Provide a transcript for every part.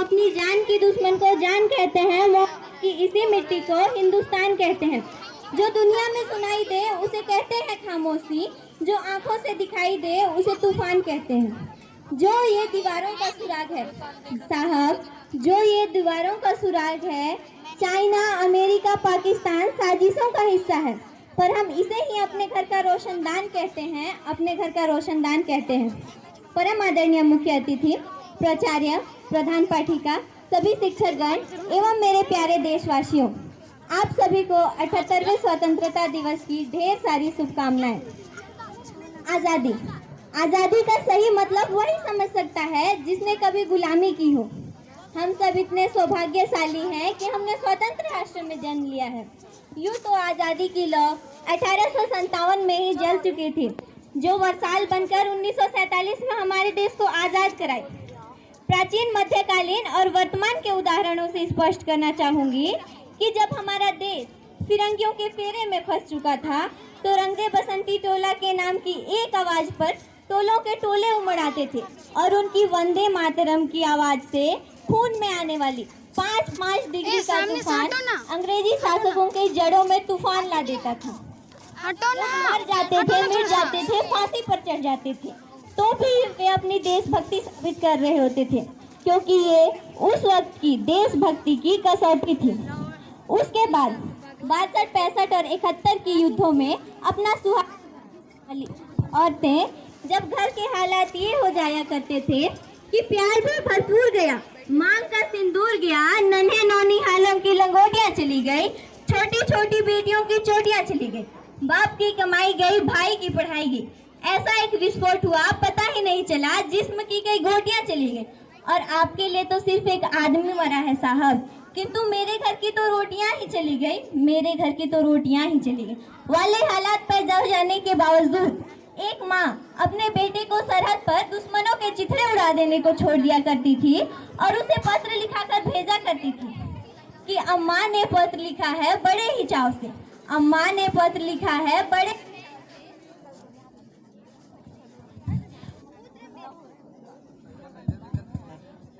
अपनी जान की दुश्मन को जान कहते हैं, वो की इसी मिट्टी को हिंदुस्तान कहते हैं। जो दुनिया में सुनाई दे उसे कहते हैं खामोशी, जो आंखों से दिखाई दे उसे तूफान कहते हैं। जो ये दीवारों का सुराग है साहब, जो ये दीवारों का सुराग है, चाइना, अमेरिका, पाकिस्तान साजिशों का हिस्सा है, पर हम इसे ही अपने घर का रोशनदान कहते हैं, अपने घर का रोशनदान कहते हैं। परम आदरणीय मुख्य अतिथि, प्राचार्य, प्रधान पाठिका, सभी शिक्षकगण एवं मेरे प्यारे देशवासियों, आप सभी को 78वें स्वतंत्रता दिवस की ढेर सारी शुभकामनाएं। आज़ादी, आज़ादी का सही मतलब वही समझ सकता है जिसने कभी गुलामी की हो। हम सब इतने सौभाग्यशाली हैं कि हमने स्वतंत्र राष्ट्र में जन्म लिया है। यूँ तो आज़ादी की लौ 1857 में ही जल चुकी थी, जो वर्षाल बनकर 1947 में हमारे देश को आज़ाद कराई। प्राचीन, मध्यकालीन और वर्तमान के उदाहरणों से स्पष्ट करना चाहूँगी कि जब हमारा देश फिरंगियों के फेरे में फंस चुका था, तो रंगे बसंती टोला के नाम की एक आवाज़ पर टोलों के टोले उमड़ आते थे और उनकी वंदे मातरम की आवाज़ से खून में आने वाली 5-5 डिग्री का तूफान अंग्रेजी शासकों के जड़ों में तूफान ला देता था। मर जाते थे, मिट जाते थे, फांसी पर चढ़ जाते थे, तो भी वे अपनी देशभक्ति साबित कर रहे होते थे, क्योंकि ये उस वक्त की देशभक्ति की कसौटी थी। उसके बाद 62, 65 और 71 की युद्धों में अपना सुहाग औरतें जब घर के हालात ये हो जाया करते थे कि प्यार भी भरपूर गया, मांग का सिंदूर गया, नन्हे नौनी हालम की लंगोटियां चली गई, छोटी छोटी बेटियों की चोटियां चली गई, बाप की कमाई गई, भाई की पढ़ाई गई। ऐसा एक विस्फोट हुआ, पता ही नहीं चला, जिस्म की कई गोटियां चली गई। और आपके लिए तो सिर्फ एक आदमी मरा है साहब, किंतु मेरे घर की तो रोटियां ही चली गई, मेरे घर की तो रोटियां ही चली गई। वाले हालात पैदा हो जाने के बावजूद एक माँ अपने बेटे को सरहद पर दुश्मनों के चिथड़े उड़ा देने को छोड़ दिया करती थी और उसे पत्र लिखाकर भेजा करती थी कि अम्मा ने पत्र लिखा है बड़े ही चाव से, अम्मा ने पत्र लिखा है बड़े।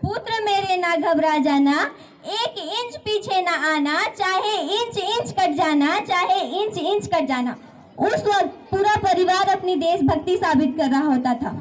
पुत्र मेरे ना घबरा जाना, 1 इंच पीछे ना आना, चाहे इंच इंच कट जाना, चाहे इंच इंच कट जाना। उस वक्त पूरा परिवार अपनी देशभक्ति साबित कर रहा होता था।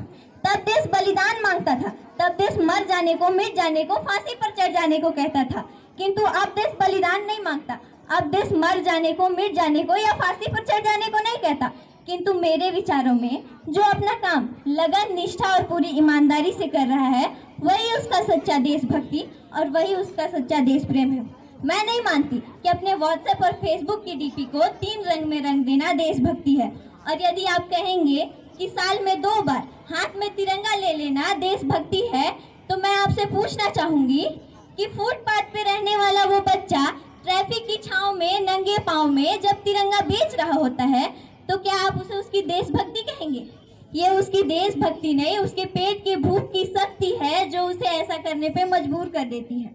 तब देश बलिदान मांगता था, तब देश मर जाने को, मिट जाने को, फांसी पर चढ़ जाने को कहता था। किंतु अब देश बलिदान नहीं मांगता, अब देश मर जाने को, मिट जाने को या फांसी पर चढ़ जाने को नहीं कहता। किंतु मेरे विचारों में जो अपना काम लगन, निष्ठा और पूरी ईमानदारी से कर रहा है, वही उसका सच्चा देशभक्ति और वही उसका सच्चा देश प्रेम है। मैं नहीं मानती कि अपने व्हाट्सएप और फेसबुक की डीपी को 3 रंग में रंग देना देशभक्ति है। और यदि आप कहेंगे कि साल में 2 बार हाथ में तिरंगा ले लेना देशभक्ति है, तो मैं आपसे पूछना चाहूंगी कि फुटपाथ पे रहने वाला वो बच्चा ट्रैफिक की छांव में नंगे पांव में जब तिरंगा बेच रहा होता है, तो क्या आप उसे उसकी देशभक्ति कहेंगे? ये उसकी देशभक्ति नहीं, उसके पेट की भूख की शक्ति है जो उसे ऐसा करने पे मजबूर कर देती है।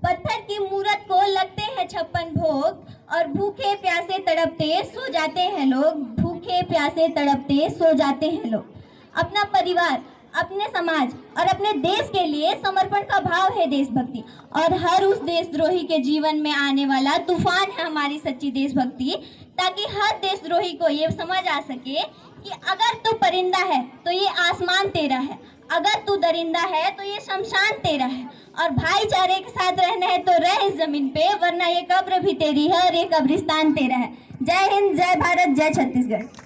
पत्थर की मूरत को लगते हैं 56 भोग और भूखे प्यासे तड़पते सो जाते हैं लोग, भूखे प्यासे तड़पते सो जाते हैं लोग। अपना परिवार, अपने समाज और अपने देश के लिए समर्पण का भाव है देशभक्ति, और हर उस देशद्रोही के जीवन में आने वाला तूफान है हमारी सच्ची देशभक्ति, ताकि हर देशद्रोही को ये समझ आ सके कि अगर तू परिंदा है तो ये आसमान तेरा है, अगर तू दरिंदा है तो ये शमशान तेरा है, और भाईचारे के साथ रहना है तो रह इस जमीन पे, वरना ये कब्र भी तेरी है और ये कब्रिस्तान तेरा है। जय हिंद, जय भारत, जय छत्तीसगढ़।